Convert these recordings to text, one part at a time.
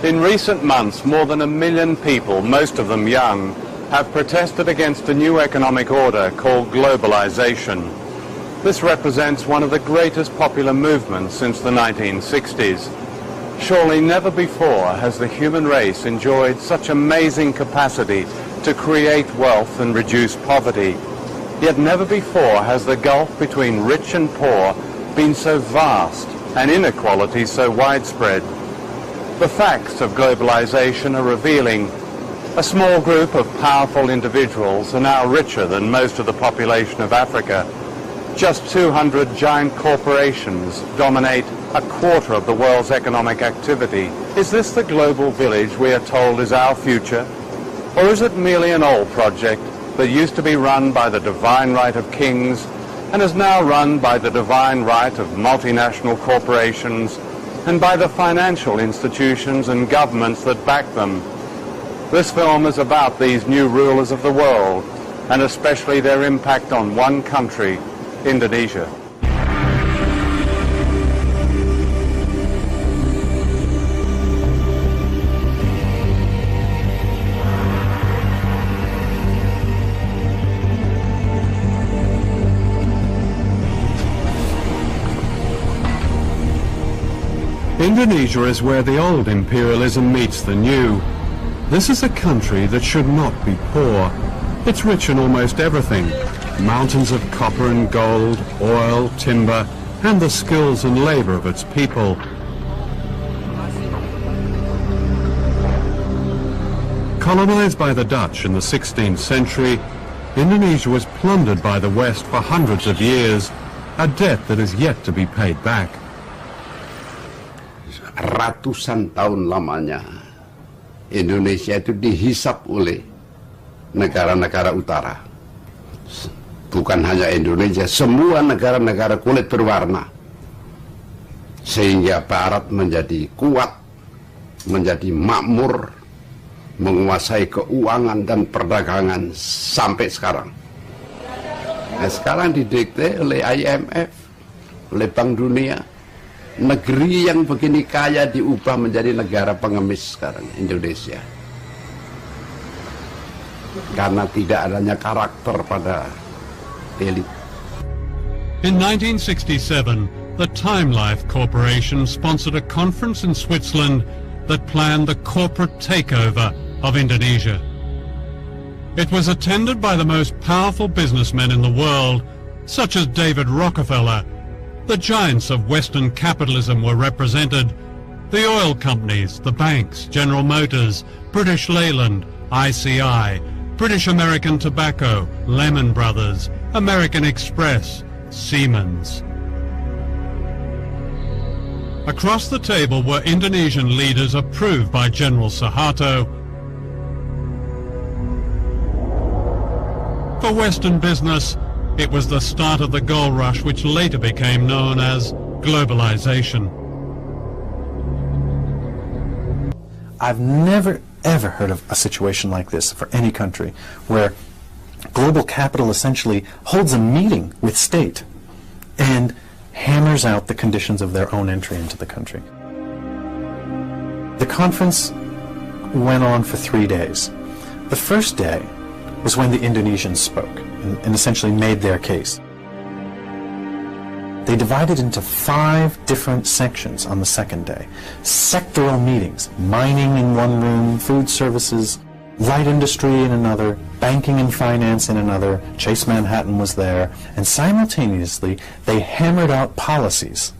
In recent months, more than 1 million people, most of them young, have protested against a new economic order called globalisation. This represents one of the greatest popular movements since the 1960s. Surely never before has the human race enjoyed such amazing capacity to create wealth and reduce poverty. Yet never before has the gulf between rich and poor been so vast and inequality so widespread. The facts of globalization are revealing. A small group of powerful individuals are now richer than most of the population of Africa. Just 200 giant corporations dominate a quarter of the world's economic activity. Is this the global village we are told is our future? Or is it merely an old project that used to be run by the divine right of kings and is now run by the divine right of multinational corporations and by the financial institutions and governments that back them? This film is about these new rulers of the world, and especially their impact on one country, Indonesia. Indonesia is where the old imperialism meets the new. This is a country that should not be poor. It's rich in almost everything. Mountains of copper and gold, oil, timber, and the skills and labor of its people. Colonized by the Dutch in the 16th century, Indonesia was plundered by the West for hundreds of years, a debt that is yet to be paid back. Ratusan tahun lamanya Indonesia itu dihisap oleh negara-negara utara. Bukan hanya Indonesia, semua negara-negara kulit berwarna. Sehingga Barat menjadi kuat, menjadi makmur, menguasai keuangan dan perdagangan sampai sekarang. Nah, sekarang didikte oleh IMF, oleh Bank Dunia. Negeri yang begini kaya diubah menjadi negara pengemis sekarang, Indonesia. Karena tidak adanya karakter pada elit. In 1967, the Time Life Corporation sponsored a conference in Switzerland that planned the corporate takeover of Indonesia. It was attended by the most powerful businessmen in the world, such as David Rockefeller. The giants of Western capitalism were represented. The oil companies, the banks, General Motors, British Leyland, ICI, British American Tobacco, Lehman Brothers, American Express, Siemens. Across the table were Indonesian leaders approved by General Suharto. For Western business, it was the start of the gold rush which later became known as globalization. I've never ever heard of a situation like this for any country, where global capital essentially holds a meeting with state and hammers out the conditions of their own entry into the country. The conference went on for 3 days. The first day was when the Indonesians spoke and essentially made their case. They divided into 5 different sections on the second day. Sectoral meetings, mining in one room, food services, light industry in another, banking and finance in another, Chase Manhattan was there, and simultaneously they hammered out policies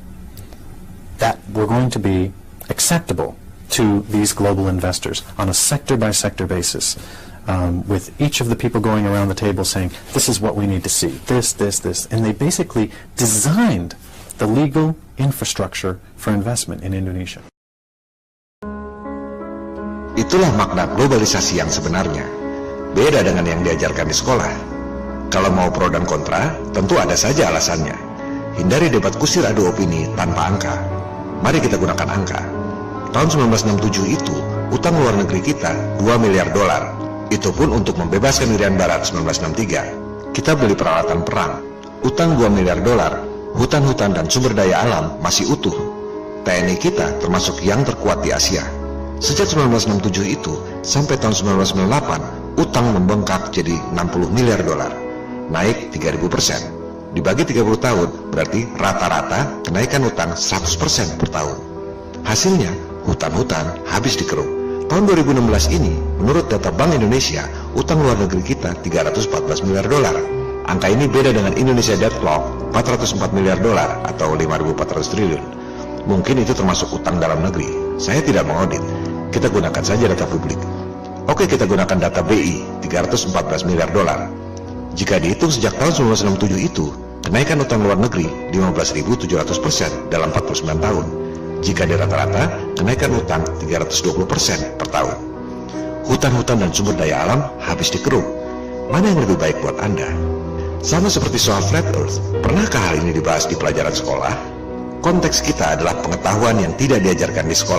that were going to be acceptable to these global investors on a sector-by-sector basis. With each of the people going around the table saying, this is what we need to see, this. And they basically designed the legal infrastructure for investment in Indonesia. Itulah makna globalisasi yang sebenarnya. Beda dengan yang diajarkan di sekolah. Kalau mau pro dan kontra, tentu ada saja alasannya. Hindari debat kusir adu opini tanpa angka. Mari kita gunakan angka. Tahun 1967 itu, utang luar negeri kita $2 miliar. Itu pun untuk membebaskan Irian Barat 1963. Kita beli peralatan perang. Utang $2 miliar, hutan-hutan dan sumber daya alam masih utuh. TNI kita termasuk yang terkuat di Asia. Sejak 1967 itu sampai tahun 1998, utang membengkak jadi 60 miliar dolar, naik 3.000%. Dibagi 30 tahun, berarti rata-rata kenaikan utang 100% per tahun. Hasilnya, hutan-hutan habis dikeruk. Tahun 2016 ini, menurut data Bank Indonesia, utang luar negeri kita 314 miliar dolar. Angka ini beda dengan Indonesia Debt Clock, 404 miliar dolar atau 5.400 triliun. Mungkin itu termasuk utang dalam negeri. Saya tidak mengaudit. Kita gunakan saja data publik. Oke, kita gunakan data BI, 314 miliar dolar. Jika dihitung sejak tahun 1967 itu, kenaikan utang luar negeri 15.700% dalam 49 tahun. Jika di rata-rata, kenaikan utang 320% per tahun. Hutan-hutan dan sumber daya alam habis dikeruk. Mana yang lebih baik buat Anda? Sama seperti soal flat earth, pernahkah hal ini dibahas di pelajaran sekolah? Konteks kita adalah pengetahuan yang tidak diajarkan di sekolah.